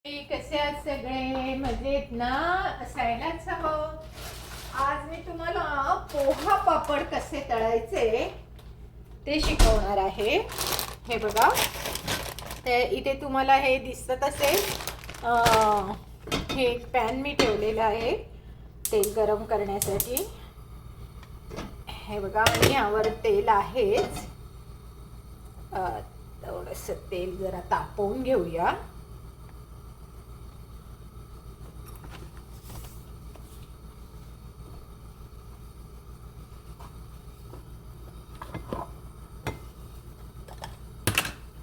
कसे आहात सगळे? मजेत ना? असायलाच हवं. आज मी तुम्हाला पोहा पापड कसे तळायचे ते शिकवणार आहे. हे बघा, ते इथे तुम्हाला हे दिसत असेल. हे एक पॅन मी ठेवलेला आहे तेल गरम करण्यासाठी. हे बघा, आणि यावर तेल आहेच. थोडंसं तेल जरा तापवून घेऊया.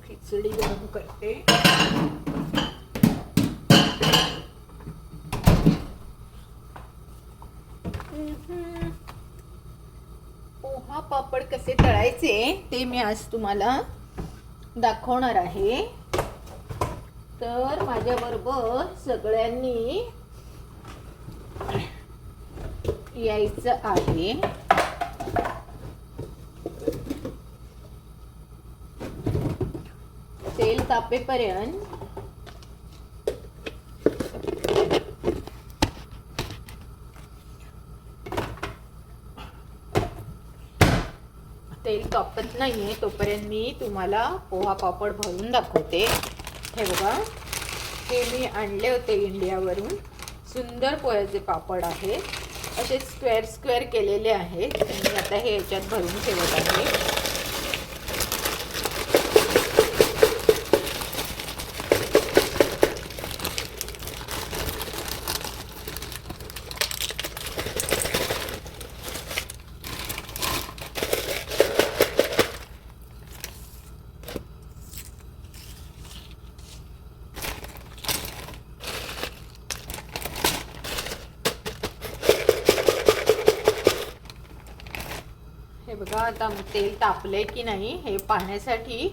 खिचडी गरम करते. पोहा पापड कसे तळायचे ते मी आज तुम्हाला दाखवणार आहे. तर माझ्याबरोबर सगळ्यांनी यायचं आहे. तेल तापेपर्यंत तेल तापत नाहीये तोपर्यंत मी तुम्हाला पोहा पापड भरून दाखवते. हे बघा, हे मी आणले होते इंडियावरून. सुंदर पोह्याचे पापड आहेत. असे स्क्वेअर स्क्वेअर केलेले आहेत. मी आता हे याच्यात भरून ठेवत आहे. हे बघा, आता तेल तापले की नाही हे पाहण्यासाठी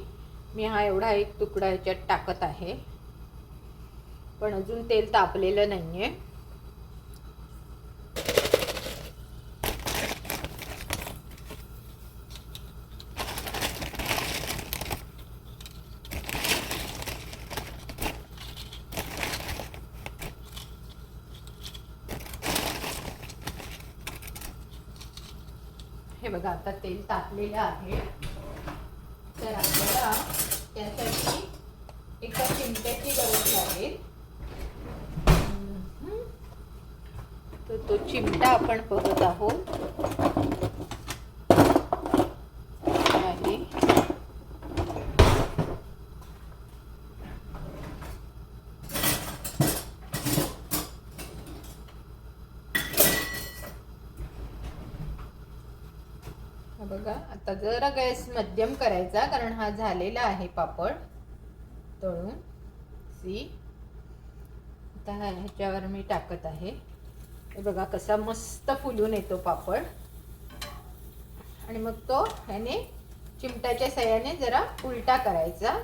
मी हा एवढा एक तुकडा ह्याच्यात टाकत आहे. पण अजून तेल तापलेलं नाहीये. हे बघा, आता तेल तापलेलं आहे. तर आपल्याला त्यासाठी एका चिमट्याची गरज लागेल. तर तो चिमटा आपण बघत आहोत आहे. बघा, आता जरा गॅस मध्यम करायचा, कारण हा झालेला आहे पापड तळून. आता ह्याच्यावर मी टाकत आहे. हे बघा कसा मस्त फुलून येतो पापड. आणि मग तो ह्याने चिमट्याच्या साह्याने जरा उलटा करायचा.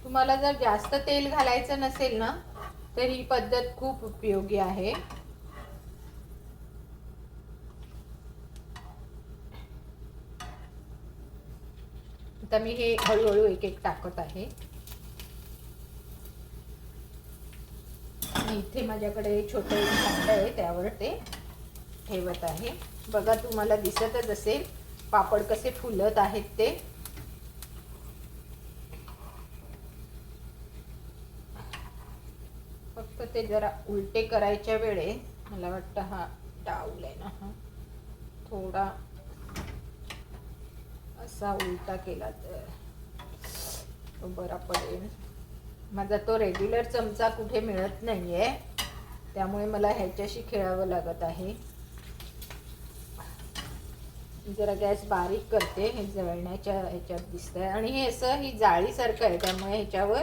तुम्हाला जर जास्त तेल घालायचं नसेल ना तर ही पद्धत खूप उपयोगी आहे. आता मी हे हळूहळू एक एक टाकत आहे. इथे माझ्याकडे छोटे भांड आहे, त्यावर ते ठेवत आहे. बघा, तुम्हाला दिसतच असेल पापड कसे फुलत आहेत ते. फक्त ते जरा उलटे करायच्या वेळे मला वाटतं हा डाऊल आहे ना, हा थोडा असा उलटा केला तर तो बरा पडेल. माझा तो रेग्युलर चमचा कुठे मिळत नाहीये, त्यामुळे मला ह्याच्याशी खेळावं लागत आहे. जरा गॅस बारीक करते. हे जळण्याच्या ह्याच्यात दिसतंय आणि हे असं ही जाळीसारखं आहे, त्यामुळे ह्याच्यावर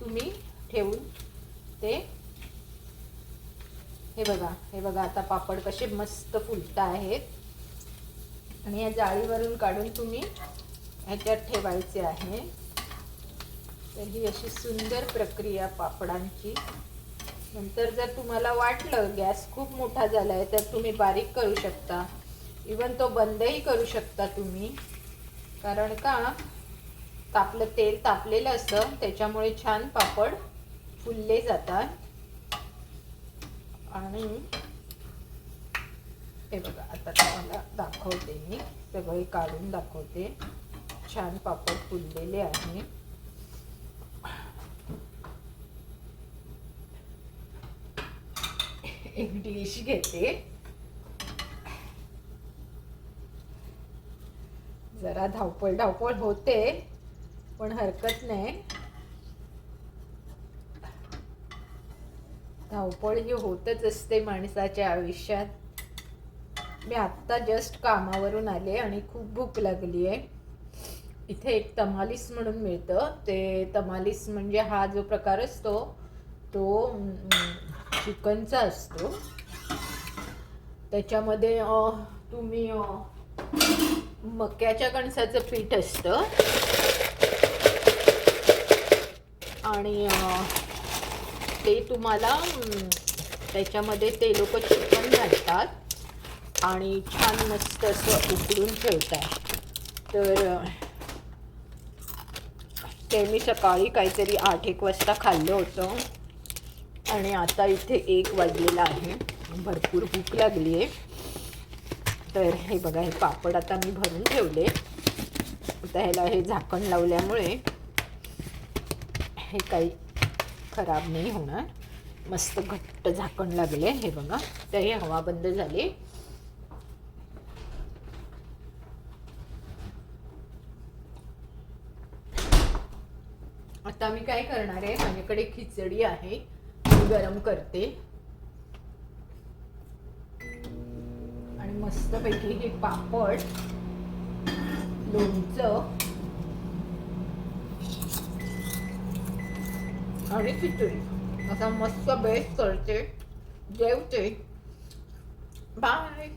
तुम्ही ठेवून ते. हे बघा आता पापड कसे मस्त फुलत आहेत. आणि या जाळीवरून काढून तुम्ही ह्याच्यात ठेवायचे आहे. तर ही अशी सुंदर प्रक्रिया पापडांची. नंतर जर तुम्हाला वाटलं गॅस खूप मोठा झाला आहे तर तुम्ही बारीक करू शकता. इवन तो बंदही करू शकता तुम्ही. कारण का तेल तापलेलं असतं, त्याच्यामुळे छान पापड फुलले जातात. आणि हे बघा, आता तुम्हाला दाखवते, मी सगळे काढून दाखवते. छान पापड फुललेले आहे. एक डिश घेते. जरा धावपळ होते, पण हरकत नाही. धावपळ ही होतच असते माणसाच्या आयुष्यात. मी आत्ता जस्ट कामावरून आले आणि खूप भूक लागली आहे. इथे एक तमालीस म्हणून मिळतं. ते तमालीस म्हणजे हा जो प्रकार असतो तो चिकनचा असतो. त्याच्यामध्ये तुम्ही मक्याच्या कणसाचं पीठ असतं आणि ते तुम्हाला त्याच्यामध्ये ते लोक चिकन घालतात आणि छान मस्त असं उकडून ठेवतात. तर ते मी सकाळी काहीतरी 8-1 वाजता खाल्लं होतं आणि आता इथे 1 वाजलेला आहे. भरपूर भूक लागली आहे. तर हे बघा, हे पापड आता मी भरून ठेवले. आता ह्याला हे झाकण लावल्यामुळे हे काही खराब नाही होणार. मस्त घट्ट झाकण लागले. हे बघा, तर हे हवा बंद झाली. आता मी काय करणार आहे, माझ्याकडे खिचडी आहे, मी गरम करते आणि मस्तपैकी हे पापड, लोणचं आणि खिचडी असा मस्त बेस्ट करते, जेवते. बाय.